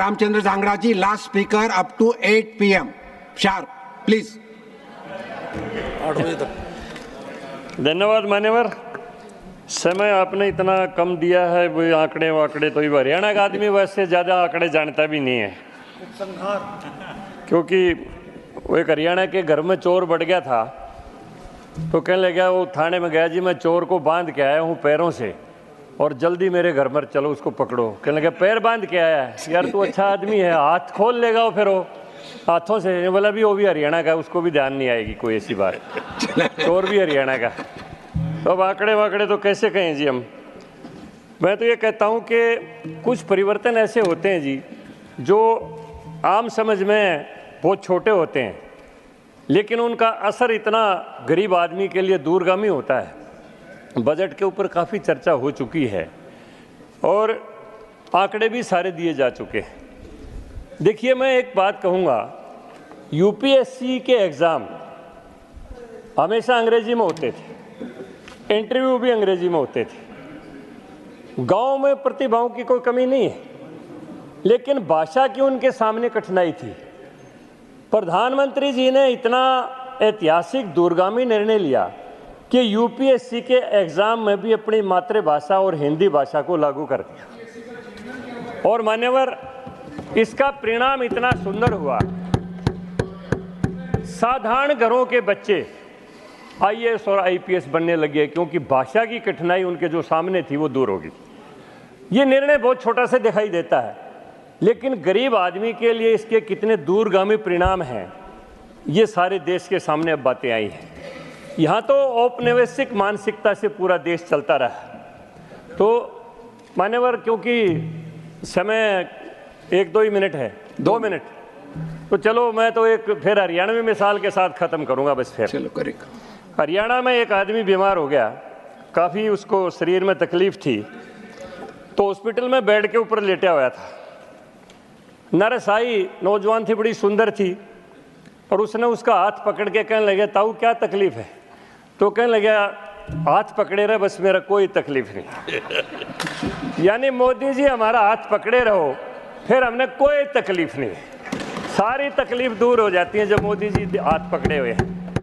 Ramchandra Zangra ji, last speaker up to 8 p.m. sharp, please. धन्यवाद मान्यवर। समय आपने इतना कम दिया है, वो आंकड़े वाकड़े तो हरियाणा का आदमी वैसे ज़्यादा आंकड़े जानता भी नहीं है, क्योंकि वो एक हरियाणा के घर में चोर बढ़ गया था तो कहने लगा, वो थाने में गया, जी मैं चोर को बांध के आया हूँ पैरों से और जल्दी मेरे घर में चलो उसको पकड़ो। कहने लगा पैर बांध के आया है, यार तू अच्छा आदमी है, हाथ खोल लेगा वो, फिर वो हाथों से बोला भी वो भी हरियाणा का, उसको भी ध्यान नहीं आएगी कोई ऐसी बात, चोर भी हरियाणा का। तो अब आंकड़े वाकड़े तो कैसे कहें जी हम। मैं तो ये कहता हूँ कि कुछ परिवर्तन ऐसे होते हैं जी जो आम समझ में बहुत छोटे होते हैं, लेकिन उनका असर इतना गरीब आदमी के लिए दूरगामी होता है। बजट के ऊपर काफ़ी चर्चा हो चुकी है और आंकड़े भी सारे दिए जा चुके हैं। देखिए, मैं एक बात कहूँगा, यूपीएससी के एग्ज़ाम हमेशा अंग्रेजी में होते थे, इंटरव्यू भी अंग्रेजी में होते थे। गांव में प्रतिभाओं की कोई कमी नहीं है, लेकिन भाषा की उनके सामने कठिनाई थी। प्रधानमंत्री जी ने इतना ऐतिहासिक दूरगामी निर्णय लिया कि यूपीएससी के एग्ज़ाम में भी अपनी मातृभाषा और हिंदी भाषा को लागू कर दिया। और मान्यवर, इसका परिणाम इतना सुंदर हुआ, साधारण घरों के बच्चे आईएएस और आईपीएस बनने लगे, क्योंकि भाषा की कठिनाई उनके जो सामने थी वो दूर होगी। ये निर्णय बहुत छोटा सा दिखाई देता है, लेकिन गरीब आदमी के लिए इसके कितने दूरगामी परिणाम हैं, ये सारे देश के सामने अब बातें आई हैं। यहाँ तो औपनिवेशिक मानसिकता से पूरा देश चलता रहा। तो मान्यवर, क्योंकि समय 1-2 ही मिनट है, 2 मिनट, तो चलो मैं तो एक फिर हरियाणवी मिसाल के साथ ख़त्म करूँगा बस। फिर चलो करेगा। हरियाणा में एक आदमी बीमार हो गया, काफ़ी उसको शरीर में तकलीफ थी, तो हॉस्पिटल में बेड के ऊपर लेटा हुआ था। नर्स आई, नौजवान थी, बड़ी सुंदर थी, और उसने उसका हाथ पकड़ के कहने लगे, ताऊ क्या तकलीफ है? तो कहने लगा, हाथ पकड़े रहे बस, मेरा कोई तकलीफ नहीं। यानी मोदी जी हमारा हाथ पकड़े रहो, फिर हमने कोई तकलीफ नहीं, सारी तकलीफ दूर हो जाती है जब मोदी जी हाथ पकड़े हुए हैं।